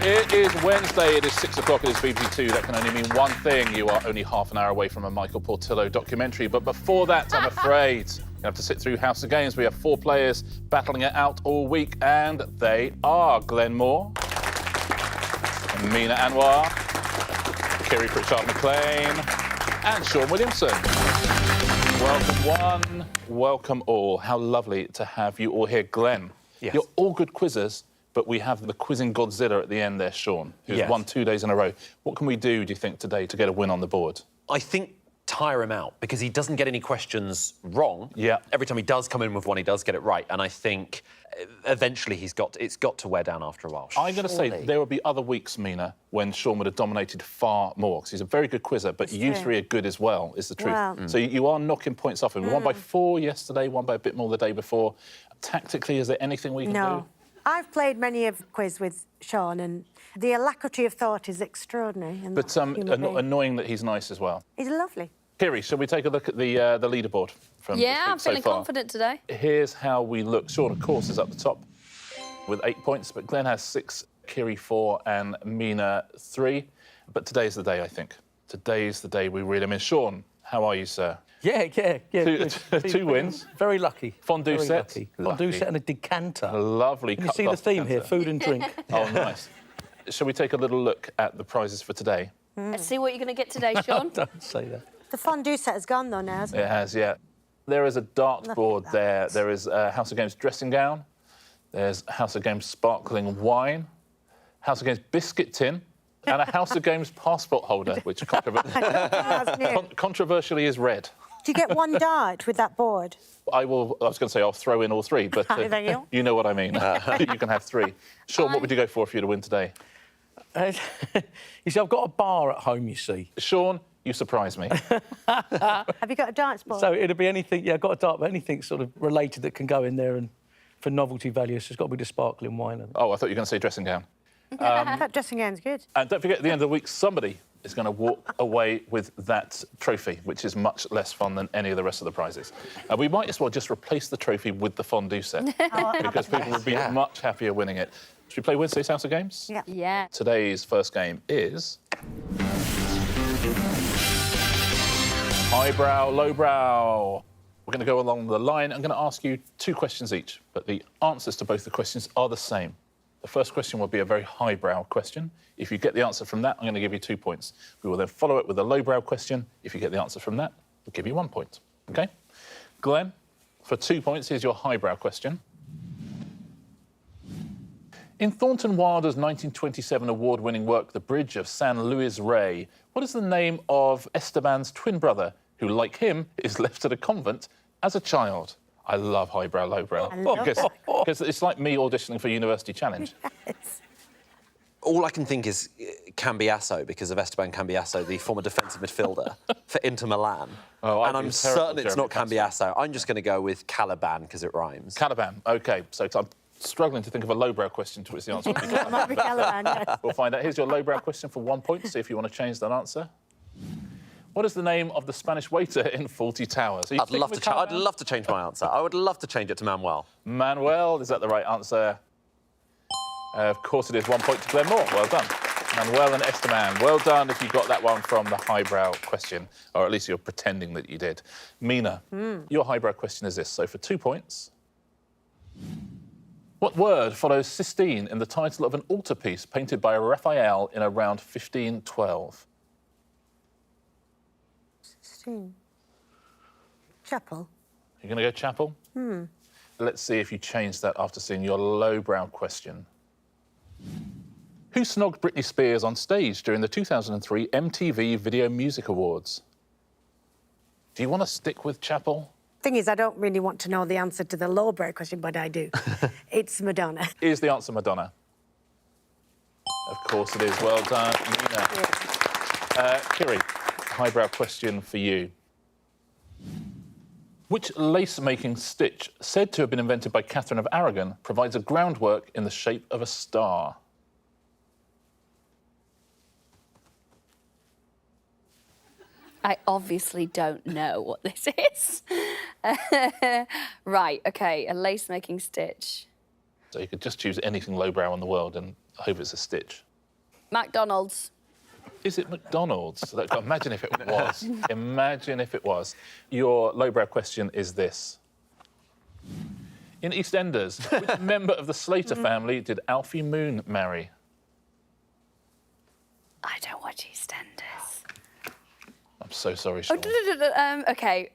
It is Wednesday, it is 6 o'clock, it is BBC2. That can only mean one thing. You are only half an hour away from a Michael Portillo documentary. But before that, I'm afraid you have to sit through House of Games. We have 4 players battling it out all week, and they are Glen Moore, Mina Anwar, Kiri Pritchard-McLean, and Shaun Williamson. Welcome one, welcome all. How lovely to have you all here. Glen, yes. You're all good quizzers, but we have the quizzing Godzilla at the end there, Shaun, who's won 2 days in a row. What can we do you think, today to get a win on the board? I think tire him out, because he doesn't get any questions wrong. Yeah. Every time he does come in with one, he does get it right, and I think eventually it's got to wear down after a while. I'm going to say there will be other weeks, Mina, when Shaun would have dominated far more, because he's a very good quizzer, but you three are good as well, is the truth. Wow. So you are knocking points off him. One by 4 yesterday, one by a bit more the day before. Tactically, is there anything we can do? I've played many a quiz with Shaun, and the alacrity of thought is extraordinary. But annoying that he's nice as well. He's lovely. Kiri, shall we take a look at the leaderboard from this week I'm feeling confident today. Here's how we look. Shaun, of course, is up the top with 8 points, but Glen has 6, Kiri 4, and Mina 3. But today's the day, I think. Today's the day we really... I mean, Shaun, how are you, sir? Yeah. Two wins. Very lucky. Fondue Very set. lucky. Fondue set and a decanter. A lovely Can you see the theme here? Food and drink. Oh, nice. Shall we take a little look at the prizes for today? Let's see what you're going to get today, Shaun. Don't say that. The fondue set has gone, though, now, hasn't it? It has, yeah. There is a dartboard there. There is a House of Games dressing gown. There's House of Games sparkling wine. House of Games biscuit tin. And a House of Games passport holder, which controversially is red. Do you get one dart with that board? I was going to say I'll throw in all 3, but you know what I mean. You can have 3. Shaun, what would you go for if you were to win today? You see, I've got a bar at home, you see. Shaun, you surprise me. Have you got a darts board? So it'll be anything, I've got a dart, but anything sort of related that can go in there, and for novelty value, it's just got to be the sparkling wine. Oh, I thought you were going to say dressing gown. That dressing gown's good. And don't forget, at the end of the week, somebody is going to walk away with that trophy, which is much less fun than any of the rest of the prizes. We might as well just replace the trophy with the fondue set, because people would be much happier winning it. Should we play Wednesday's House of Games? Yeah. Today's first game is... highbrow, lowbrow. We're going to go along the line. I'm going to ask you 2 questions each, but the answers to both the questions are the same. The first question will be a very highbrow question. If you get the answer from that, I'm going to give you 2 points. We will then follow it with a lowbrow question. If you get the answer from that, we'll give you 1 point. OK? Glen, for 2 points, here's your highbrow question. In Thornton Wilder's 1927 award-winning work, The Bridge of San Luis Rey, what is the name of Esteban's twin brother, who, like him, is left at a convent as a child? I love highbrow, lowbrow. Because it's like me auditioning for University Challenge. Yes. All I can think is Cambiasso, because of Esteban Cambiasso, the former defensive midfielder for Inter Milan. Oh, and I'm certain it's not Cambiasso. I'm just going to go with Caliban, because it rhymes. Caliban, OK. So I'm struggling to think of a lowbrow question to which the answer would be Caliban, yes. We'll find out. Here's your lowbrow question for 1 point, see if you want to change that answer. What is the name of the Spanish waiter in Fawlty Towers? I'd love to change my answer. I would love to change it to Manuel. Manuel, is that the right answer? Of course it is. 1 point to Glen Moore. Well done. Manuel and Esteban. Well done if you got that one from the highbrow question, or at least you're pretending that you did. Mina, your highbrow question is this. So for 2 points, what word follows Sistine in the title of an altarpiece painted by Raphael in around 1512? Chapel. You're going to go chapel? Let's see if you change that after seeing your lowbrow question. Who snogged Britney Spears on stage during the 2003 MTV Video Music Awards? Do you want to stick with chapel? Thing is, I don't really want to know the answer to the lowbrow question, but I do. It's Madonna. Is the answer Madonna? Of course it is. Well done, Mina. Yes. Kiri, highbrow question for you. Which lace-making stitch, said to have been invented by Catherine of Aragon, provides a groundwork in the shape of a star? I obviously don't know what this is. Right, OK, a lace-making stitch. So you could just choose anything lowbrow in the world and hope it's a stitch. McDonald's. Is it McDonald's? Imagine if it was. Imagine if it was. Your lowbrow question is this. In EastEnders, which member of the Slater family did Alfie Moon marry? I don't watch EastEnders. I'm so sorry, Shaun. OK,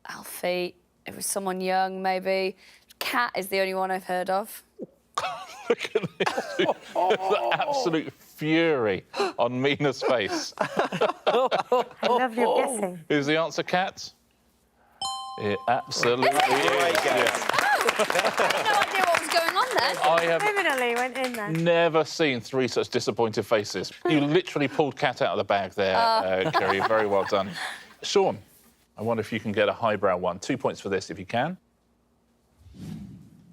Alfie. It was someone young, maybe. Cat is the only one I've heard of. Look at this. The absolute fury on Mina's face. I love your guessing. Is the answer Cat? It absolutely is. Yes. I had no idea what was going on there. I have Criminally went in there. never seen three such disappointed faces. You literally pulled Cat out of the bag there, Kiri. Very well done. Shaun, I wonder if you can get a highbrow one. 2 points for this if you can.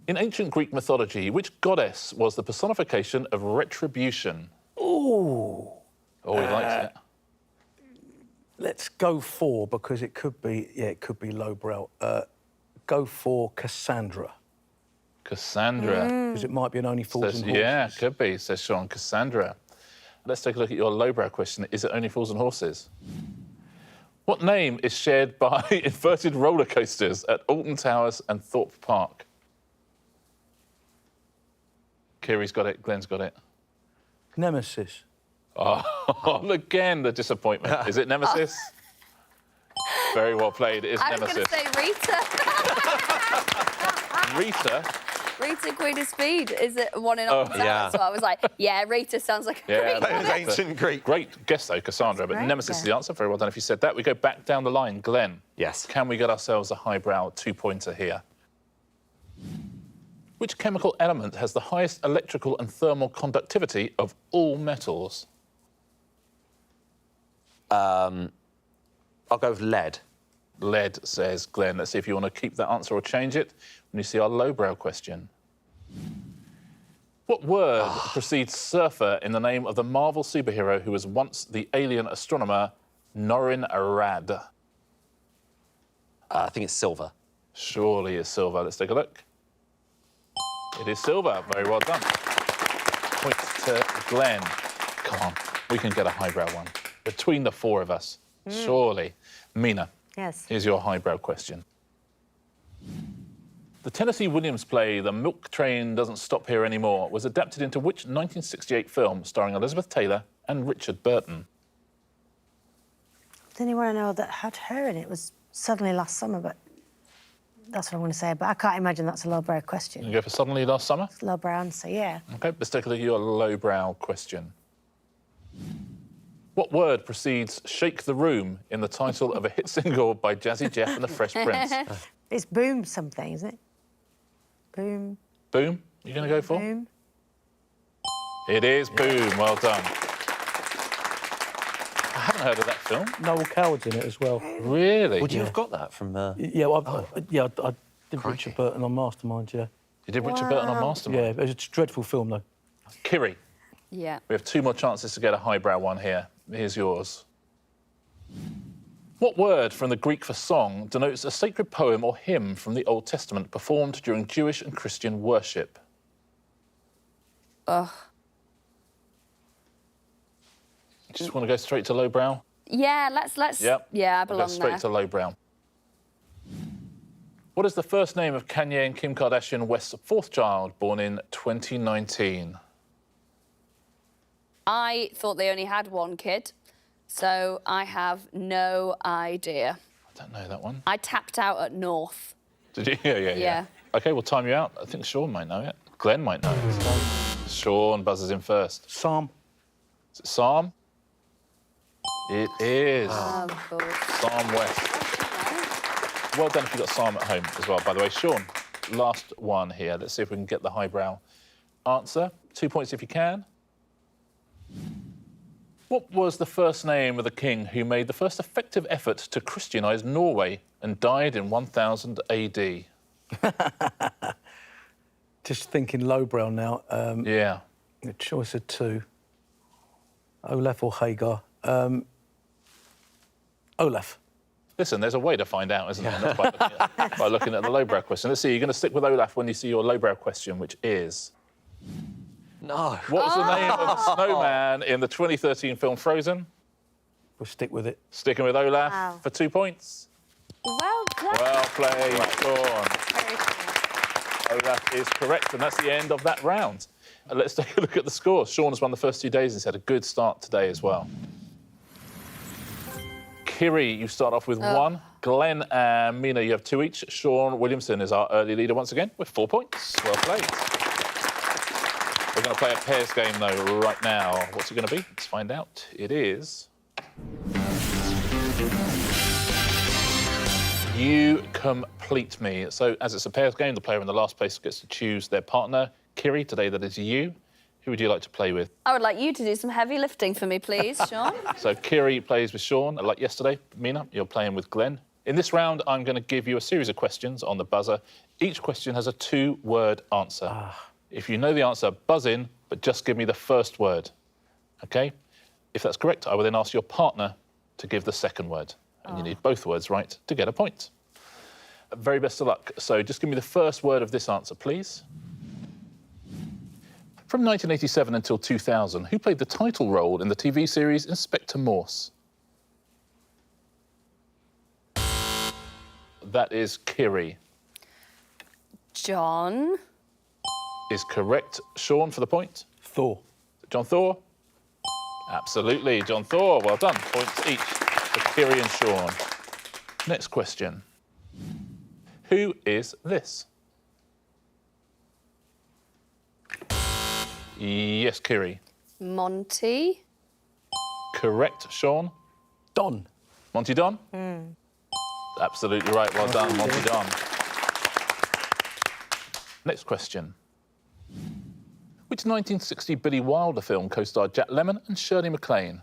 In ancient Greek mythology, which goddess was the personification of retribution? Ooh. Oh, he likes it. Let's go for, because it could be, it could be lowbrow. Go for Cassandra, Cassandra. because it might be an Only Fools and Horses. Yeah, could be, says Shaun. Cassandra. Let's take a look at your lowbrow question. Is it Only Fools and Horses? What name is shared by inverted roller coasters at Alton Towers and Thorpe Park? Kiri's got it, Glen's got it. Nemesis. Oh, again, the disappointment. Is it Nemesis? Very well played. It is I was Nemesis. going to say Rita. Rita? Rita, Queen of Speed. Is it one in Alton Towers? yeah. So I was like, yeah, Rita sounds like a Yeah, great that That one. is ancient Greek. Great guess, though, Cassandra, but Great Nemesis is guess. the answer. Very well done if you said that. We go back down the line. Glen. Yes. Can we get ourselves a highbrow two-pointer here? Which chemical element has the highest electrical and thermal conductivity of all metals? I'll go with lead. Lead, says Glen. Let's see if you want to keep that answer or change it when you see our lowbrow question. What word precedes surfer in the name of the Marvel superhero who was once the alien astronomer Norrin Arad? I think it's silver. Surely it's silver. Let's take a look. It is silver. Very well done. Points to Glen. Come on, we can get a highbrow one. Between the four of us, surely. Mina, Yes. here's your highbrow question. The Tennessee Williams play The Milk Train Doesn't Stop Here Anymore was adapted into which 1968 film starring Elizabeth Taylor and Richard Burton? Does anyone know that had her in it? It was Suddenly Last Summer, but that's what I'm going to say. But I can't imagine that's a lowbrow question. You go for Suddenly Last Summer? Lowbrow answer, yeah. OK, let's take a look at your lowbrow question. What word precedes Shake the Room in the title of a hit single by Jazzy Jeff and the Fresh Prince? It's boom something, isn't it? Boom, Boom, you going to go for? boom. It is Boom, well done. I haven't heard of that film. Noel Coward's in it as well. Really? Would you have got that from... Yeah, well, I did Richard Burton on Mastermind, yeah. You did Richard Burton on Mastermind? Yeah, it was a dreadful film, though. Kiri, Yeah. we have 2 more chances to get a highbrow one here. Here's yours. What word from the Greek for song denotes a sacred poem or hymn from the Old Testament performed during Jewish and Christian worship? Ugh. Just want to go straight to lowbrow? Yeah, let's. Yep. Yeah, I We'll belong go straight there. to lowbrow. What is the first name of Kanye and Kim Kardashian West's 4th child, born in 2019? I thought they only had one kid, so I have no idea. I don't know that one. I tapped out at North. Did you? Yeah. Yeah. OK, we'll time you out. I think Shaun might know it. Glen might know it. Shaun buzzes in first. Psalm. Is it Psalm? It is. Oh, of course. Psalm West. Well done if you got Psalm at home as well, by the way. Shaun, last one here. Let's see if we can get the highbrow answer. 2 points if you can. What was the first name of the king who made the first effective effort to Christianise Norway and died in 1000 AD? Just thinking lowbrow now. Yeah. A choice of 2. Olaf or Hagar. Olaf. Listen, there's a way to find out, isn't there? And that's by looking at the lowbrow question. Let's see, you're going to stick with Olaf when you see your lowbrow question, which is... No. What was the name of the snowman in the 2013 film Frozen? We'll stick with it. Sticking with Olaf Wow. for 2 points. Well done. Well played, Shaun. Very cool. Olaf is correct, and that's the end of that round. Let's take a look at the scores. Shaun has won the first 2 days and he's had a good start today as well. Kiri, you start off with 1. Glen and Mina, you have 2 each. Shaun Williamson is our early leader once again with 4 points. Well played. We're going to play a pairs game, though, right now. What's it going to be? Let's find out. It is... You Complete Me. So, as it's a pairs game, the player in the last place gets to choose their partner. Kiri, today that is you. Who would you like to play with? I would like you to do some heavy lifting for me, please, Shaun. So Kiri plays with Shaun, like yesterday. Mina, you're playing with Glen. In this round, I'm going to give you a series of questions on the buzzer. Each question has a 2-word answer. If you know the answer, buzz in, but just give me the first word. OK? If that's correct, I will then ask your partner to give the second word. And you need both words right to get a point. Very best of luck. So just give me the first word of this answer, please. From 1987 until 2000, who played the title role in the TV series Inspector Morse? That is Kiri. John. Is correct. Shaun for the point. Thor. John Thor? Absolutely, John Thor. Well done. Points each for Kiri and Shaun. Next question. Who is this? Yes, Kiri. Monty. Correct, Shaun. Don. Monty Don? Absolutely right. Well done, Monty Don. Next question. Which 1960 Billy Wilder film co-starred Jack Lemmon and Shirley MacLaine?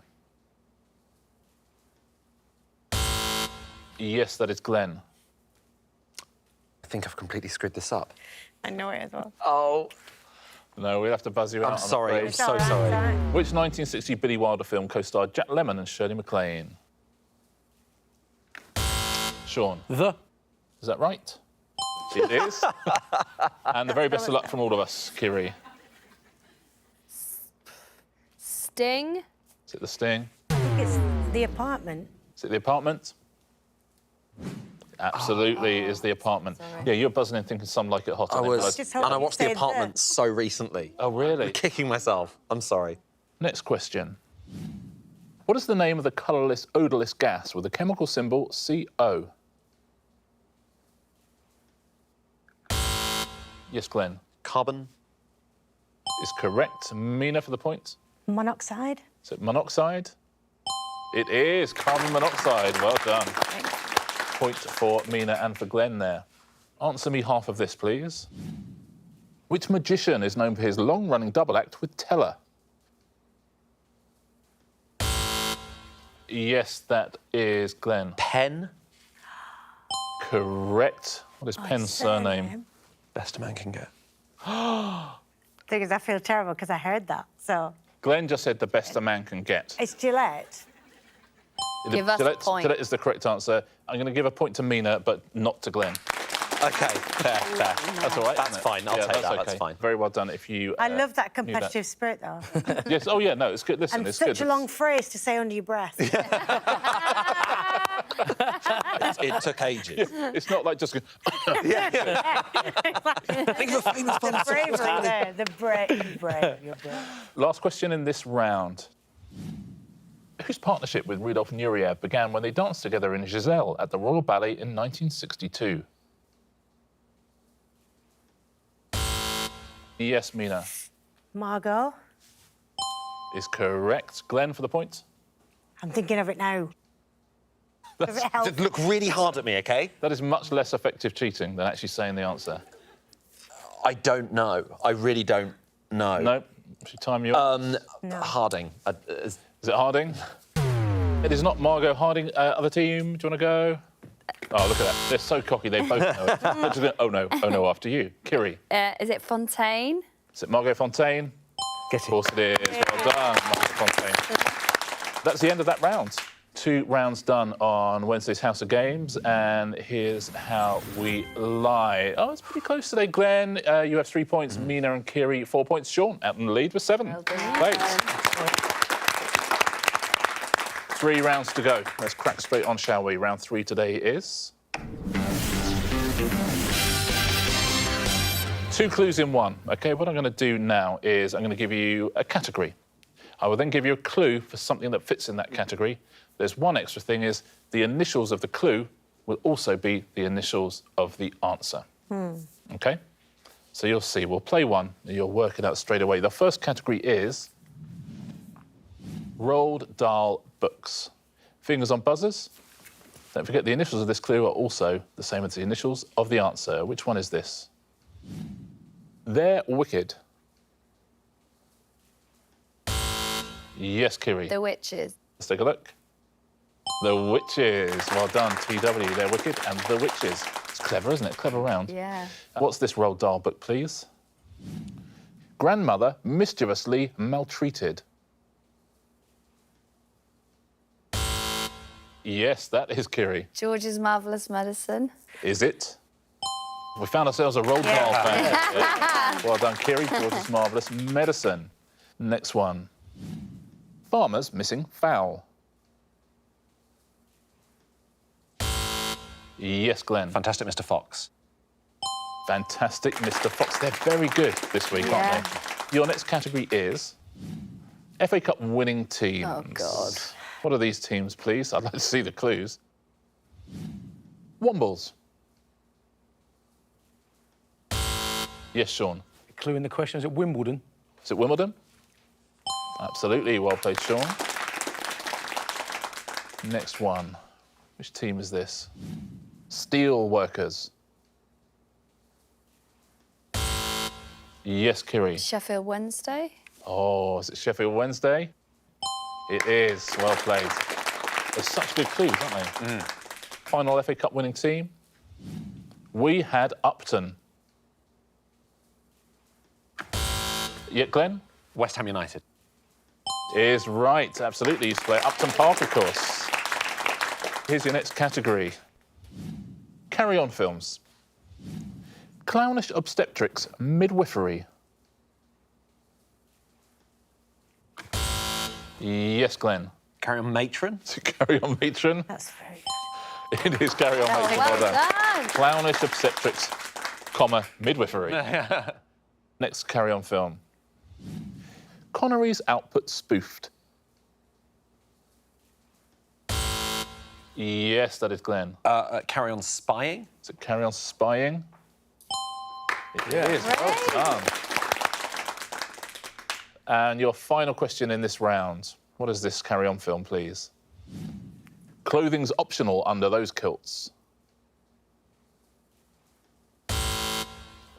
Yes, that is Glen. I think I've completely screwed this up. I know it as well. Oh. No, we'll have to buzz you out. I'm sorry. I'm afraid. so sorry. Which 1960 Billy Wilder film co-starred Jack Lemmon and Shirley MacLaine? Shaun. The. Is that right? It is. And the very best of luck from all of us, Kiri. Sting. Is it The Sting? I think it's The Apartment. Is it The Apartment? Absolutely is The Apartment. Yeah, you're buzzing in thinking Some Like It Hot. I was, Just and hope I you watched The stayed Apartment there. so recently. Oh, really? I'm kicking myself. I'm sorry. Next question. What is the name of the colourless, odourless gas with the chemical symbol CO? Yes, Glen. Carbon. Is correct. Mina for the point. Monoxide. Is it monoxide? It is carbon monoxide. Well done. Point for Mina and for Glen there. Answer me half of this, please. Which magician is known for his long-running double act with Teller? Yes, that is Glen. Pen. Correct. What is Penn's surname? Best a man can get. Thing is, I feel terrible because I heard that. So Glen just said the best a man can get. it's Gillette. Give us a point. Gillette is the correct answer. I'm going to give a point to Mina, but not to Glen. OK, fair. That's all right. That's isn't it? fine. I'll take that. That's okay. fine. Very well done. If you. I love that knew competitive spirit, though. Yes. Oh yeah. No, it's good. Listen, And it's such good. a long phrase to say under your breath. It took ages. It's not like just. Think of a famous The bravery there. The brave. You're brave. Last question in this round. Whose partnership with Rudolf Nureyev began when they danced together in Giselle at the Royal Ballet in 1962? Yes, Mina. Margot. Is correct. Glen for the point. I'm thinking of it now. Does it help? Look really hard at me, OK? That is much less effective cheating than actually saying the answer. I don't know. I really don't know. No. Should time you up. Harding. Is it Harding? It is not Margot Harding. Other team, do you want to go? Oh, look at that. They're so cocky, they both know it. They're just going, oh no, after you. Kiri. Is it Fontaine? Is it Margot Fontaine? Get Of course it is. Well done, Margot Fontaine. That's the end of that round. 2 rounds done on Wednesday's House of Games, and here's how we lie. Oh, it's pretty close today. Glen, you have 3 points. Mina and Kiri, 4 points. Shaun out in the lead with 7. Well done. Thanks. 3 rounds to go. Let's crack straight on, shall we? Round 3 today is 2 clues in 1. OK, what I'm going to do now is I'm going to give you a category. I will then give you a clue for something that fits in that category. There's one extra thing is the initials of the clue will also be the initials of the answer. OK? So you'll see. We'll play one and you'll work it out straight away. The first category is Roald Dahl books. Fingers on buzzers. Don't forget the initials of this clue are also the same as the initials of the answer. Which one is this? They're wicked. Yes, Kiri. The Witches. Let's take a look. The Witches. Well done, TW. They're wicked and The Witches. It's clever, isn't it? Clever round. Yeah. What's this Roald Dahl book, please? Grandmother mischievously maltreated. Yes, that is Kiri. George's Marvellous Medicine. Is it? We found ourselves a Roald Dahl fan. Yeah. Well done, Kiri. George's Marvellous Medicine. Next one. Farmers missing fowl. Yes, Glen. Fantastic Mr. Fox. Fantastic Mr. Fox. They're very good this week, aren't they? Your next category is FA Cup winning teams. Oh, God. What are these teams, please? I'd like to see the clues. Wombles. Yes, Shaun. Clue in the question, is it Wimbledon? Is it Wimbledon? Absolutely. Well played, Shaun. Next one. Which team is this? Steel Workers. Yes, Kiri. Sheffield Wednesday. Oh, is it Sheffield Wednesday? It is. Well played. There's such good clues, aren't they? Final FA Cup winning team. We had Upton. Yeah, Glen? West Ham United. Is right, absolutely. Used to play at Upton Park, of course. Here's your next category. Carry-on films. Clownish obstetrics, midwifery. Yes, Glen. Carry On Matron. Carry-on matron. That's very good. It is carry-on matron. Well done. Clownish obstetrics, comma, midwifery. Next carry-on film. Connery's output spoofed. Yes, that is Glen. Carry On Spying. Is it Carry On Spying? It is. Well done. And your final question in this round. What is this Carry On film, please? Clothing's optional under those kilts.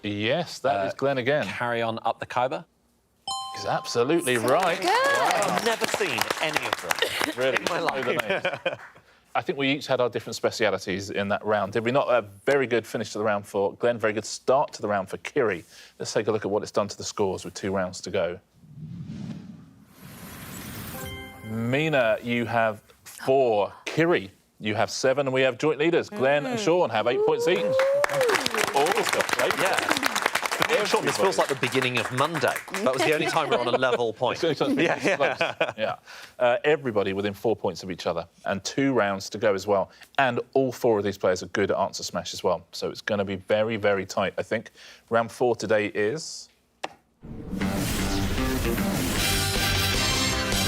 Yes, that is Glen again. Carry On Up the Khyber. Is absolutely right. Good. I've never seen any of them. Really? my Know the names. I think we each had our different specialities in that round. Did we not? A very good finish to the round for Glen, very good start to the round for Kiri. Let's take a look at what it's done to the scores with 2 rounds to go. Mina, you have 4. Kiri, you have 7, and we have joint leaders. Glen and Shaun have 8 points each. All stuff, right? Yeah. For me and Shaun, this feels like the beginning of Monday. That was the only time we're on a level point. Yeah. Everybody within 4 points of each other, and 2 rounds to go as well. And all 4 of these players are good at answer smash as well. So it's going to be very, very tight, I think. Round 4 today is...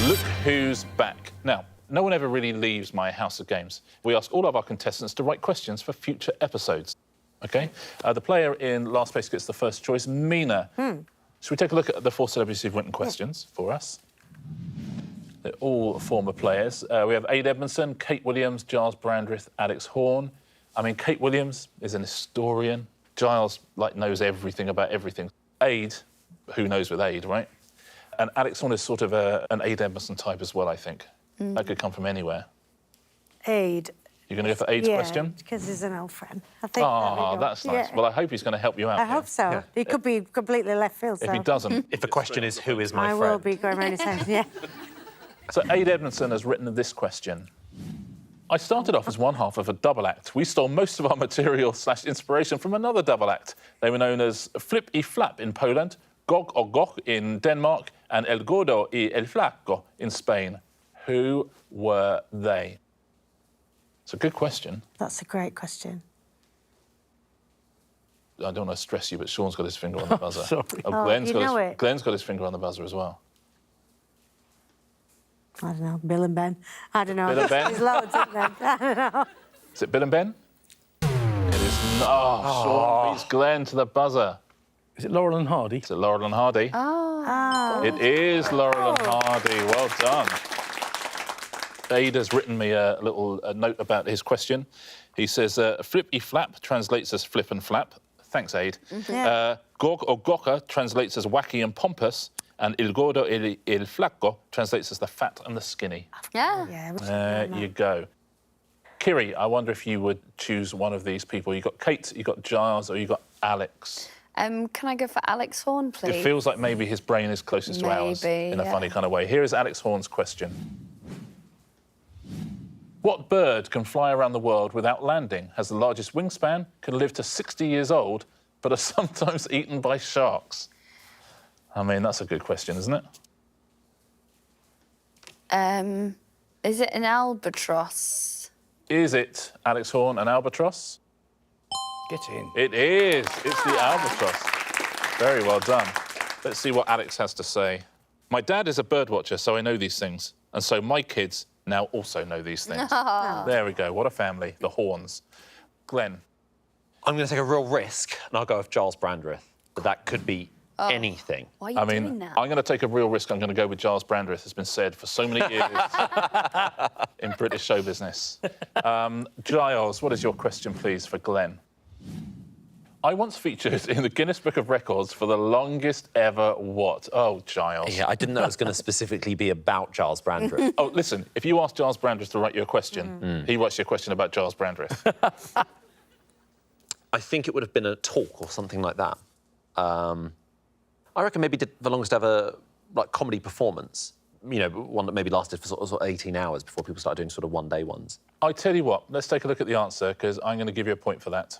Look who's back. Now, no one ever really leaves my House of Games. We ask all of our contestants to write questions for future episodes. OK? The player in last place gets the first choice, Mina. Should we take a look at the 4 celebrities who've written questions for us? They're all former players. We have Ade Edmondson, Kate Williams, Giles Brandreth, Alex Horne. I mean, Kate Williams is an historian. Giles, knows everything about everything. Ade, who knows with Ade, right? And Alex Horne is sort of an Ade Edmondson type as well, I think. That could come from anywhere. Ade. You're going to go for Ade's question? Because he's an old friend. I think. Oh, that's nice. Yeah. Well, I hope he's going to help you out. I hope so. Yeah. He could be completely left field. If he doesn't... If the question is, who is my I friend? will be going around his head, yeah. So Ade Edmondson has written this question. I started off as one half of a double act. We stole most of our material / inspiration from another double act. They were known as Flip I Flap in Poland, Gog or Gok in Denmark, and El Gordo y El Flaco in Spain. Who were they? It's a good question. That's a great question. I don't want to stress you, but Shaun's got his finger on the buzzer. Sorry. Glen's got his finger on the buzzer as well. I don't know. Bill and Ben. I don't know. Bill and Ben? There's loads, isn't there? I don't know. Is it Bill and Ben? It is not. Shaun beats Glen to the buzzer. Is it Laurel and Hardy? Is it Laurel and Hardy? It is Laurel and Hardy. Well done. Ada's written me a little note about his question. He says, Flip I Flap translates as flip and flap. Thanks, Ade. Gog or Goka translates as wacky and pompous. And Il Gordo y El Flaco translates as the fat and the skinny. Yeah. There you go. Kiri, I wonder if you would choose one of these people. You got Kate, you got Giles, or you got Alex. Can I go for Alex Horn, please? It feels like maybe his brain is closest to ours in a funny kind of way. Here is Alex Horn's question. What bird can fly around the world without landing, has the largest wingspan, can live to 60 years old, but are sometimes eaten by sharks? I mean, that's a good question, isn't it? Is it an albatross? Is it, Alex Horn, an albatross? Get in. It is. It's the albatross. Very well done. Let's see what Alex has to say. My dad is a bird watcher, so I know these things. And so my kids now also know these things. There we go. What a family. The Horns. Glen. I'm going to take a real risk, and I'll go with Giles Brandreth. But that could be anything. Why are you doing that? I'm going to take a real risk. I'm going to go with Giles Brandreth. It's been said for so many years in British show business. Giles, what is your question, please, for Glen? I once featured in the Guinness Book of Records for the longest ever what? Oh, Giles. Yeah, I didn't know it was going to specifically be about Giles Brandreth. Oh, listen, if you ask Giles Brandreth to write you a question, he writes you a question about Giles Brandreth. I think it would have been a talk or something like that. I reckon maybe did the longest ever comedy performance. You know, one that maybe lasted for sort of 18 hours before people started doing sort of one-day ones. I tell you what, let's take a look at the answer, because I'm going to give you a point for that.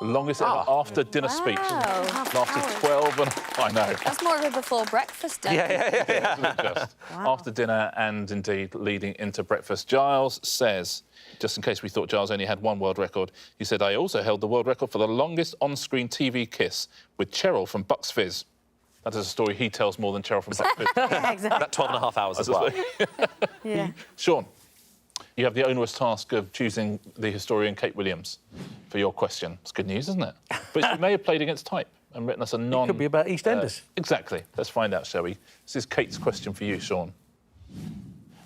The longest ever after-dinner speech. Lasted 12 and... I know. That's more of a before breakfast day. Yeah. Just after dinner and, indeed, leading into breakfast. Giles says, just in case we thought Giles only had one world record, he said, I also held the world record for the longest on-screen TV kiss with Cheryl from Bucks Fizz. That is a story he tells more than Cheryl from Bucks Fizz. Yeah, exactly. About 12 and a half hours as well. Yeah. Shaun, you have the onerous task of choosing the historian Kate Williams for your question. It's good news, isn't it? But you may have played against type and written us a non... It could be about EastEnders. Exactly. Let's find out, shall we? This is Kate's question for you, Shaun.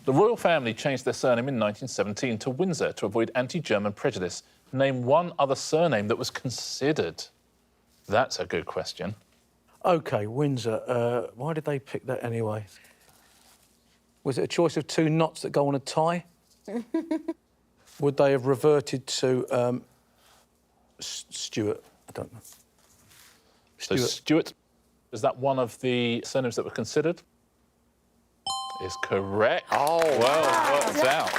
The royal family changed their surname in 1917 to Windsor to avoid anti-German prejudice. Name one other surname that was considered. That's a good question. OK, Windsor. Why did they pick that anyway? Was it a choice of two knots that go on a tie? Would they have reverted to Stuart? I don't know. So Stuart, is that one of the surnames that were considered? Is correct. Oh, well worked out.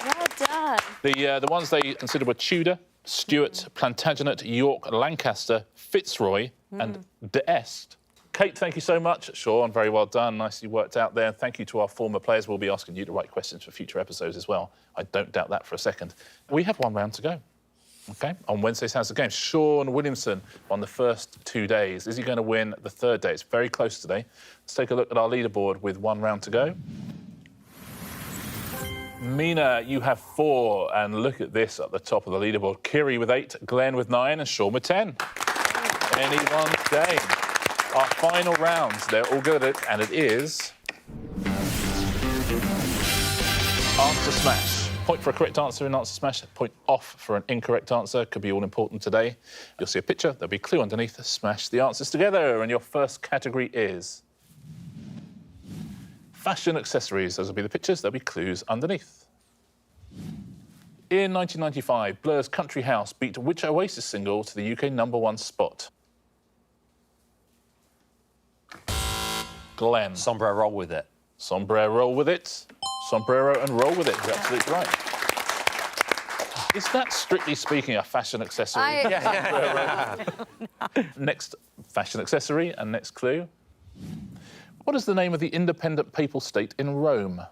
Well done. The ones they considered were Tudor, Stuart, Plantagenet, York, Lancaster, Fitzroy, and d'Este. Kate, thank you so much. Shaun, very well done. Nicely worked out there. Thank you to our former players. We'll be asking you to write questions for future episodes as well. I don't doubt that for a second. We have one round to go. OK, on Wednesday's House of Games, Shaun Williamson won the first 2 days. Is he going to win the third day? It's very close today. Let's take a look at our leaderboard with one round to go. Mina, you have 4, and look at this at the top of the leaderboard. Kiri with 8, Glen with 9, and Shaun with 10. Anyone's game. Our final rounds, they're all good at it, and it is... Answer Smash. Point for a correct answer in Answer Smash, point off for an incorrect answer. Could be all important today. You'll see a picture, there'll be a clue underneath. Smash the answers together, and your first category is... fashion accessories. Those will be the pictures, there'll be clues underneath. In 1995, Blur's Country House beat which Oasis single to the UK #1 spot? Glen. Sombrero roll with it. Sombrero with it. sombrero and roll with it. You're absolutely right. Is that, strictly speaking, a fashion accessory? Next fashion accessory and next clue. What is the name of the independent papal state in Rome?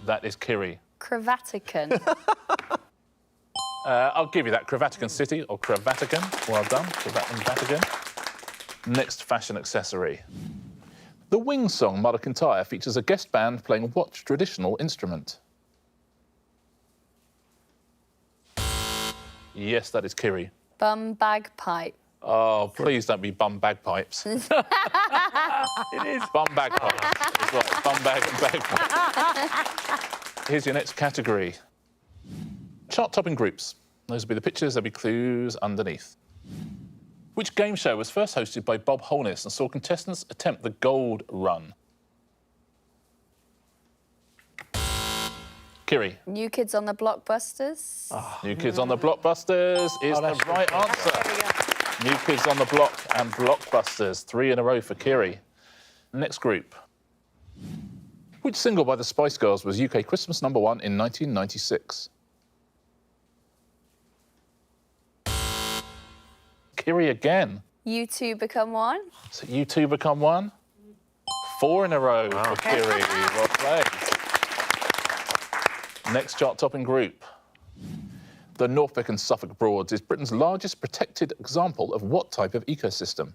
That is Kiri. Cravatican. I'll give you that. Cravatican City or Cravatican. Well done. Vatican. Next fashion accessory. The Wings song Mother Kintyre features a guest band playing what traditional instrument? Yes, that is Kiri. Bum bagpipe. Oh, please don't be bum bagpipes. It is. Bum bagpipes. It's right. Bum bag and bagpipes. Here's your next category. Chart-topping groups. Those will be the pictures, there'll be clues underneath. Which game show was first hosted by Bob Holness and saw contestants attempt the gold run? Kiri. New Kids on the Blockbusters. New Kids on the Blockbusters is the right answer. New Kids on the Block and Blockbusters. 3 in a row for Kiri. Next group. Which single by the Spice Girls was UK Christmas #1 in 1996? Kiri again. You Two Become One. So you two become one. 4 in a row for Kiri. Well played. Next chart-topping group. The Norfolk and Suffolk Broads is Britain's largest protected example of what type of ecosystem?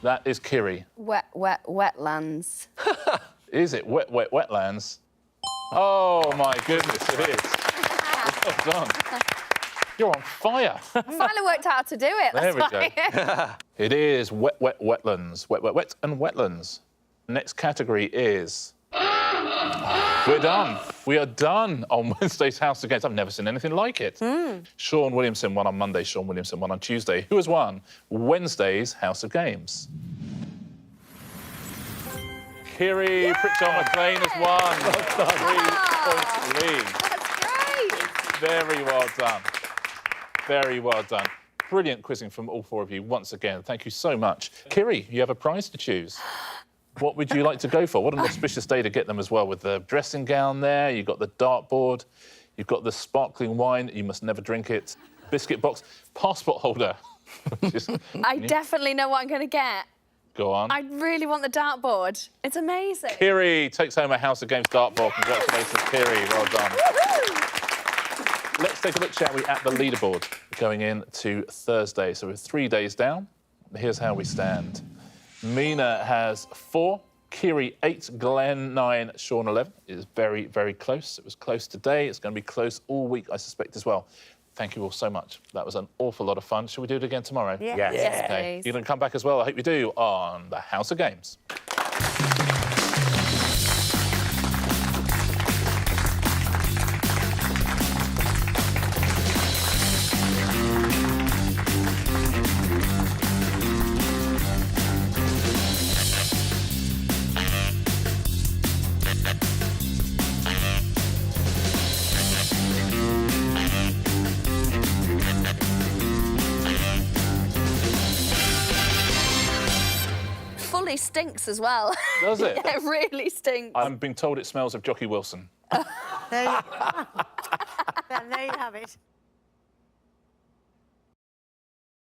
That is Kiri. Wetlands. Is it wetlands? Oh, my goodness, it is. Well done. You're on fire. Finally worked out how to do it. There we go. It is wetlands. Wet and wetlands. Next category is... We're done. We are done on Wednesday's House of Games. I've never seen anything like it. Shaun Williamson won on Monday, Shaun Williamson won on Tuesday. Who has won Wednesday's House of Games? Kiri Pritchard-McLean has won. 3-point lead. That's great. Very well done. Very well done. Brilliant quizzing from all 4 of you once again. Thank you so much. Kiri, you have a prize to choose. What would you like to go for? What an auspicious day to get them as well, with the dressing gown there, you've got the dartboard, you've got the sparkling wine, you must never drink it, biscuit box, passport holder. I definitely know what I'm going to get. Go on. I really want the dartboard. It's amazing. Kiri takes home a House of Games dartboard. Congratulations, Kiri. Well done. Let's take a look, shall we, at the leaderboard going into Thursday. So we're 3 days down. Here's how we stand. Mina has 4, Kiri 8, Glen 9, Shaun 11. It is very, very close. It was close today. It's going to be close all week, I suspect, as well. Thank you all so much. That was an awful lot of fun. Shall we do it again tomorrow? Yeah. Yes, Okay. please. You're going to come back as well. I hope you do, on the House of Games. Fully stinks as well. Does it? Yeah, it really stinks. I'm being told it smells of Jockey Wilson. There you have it.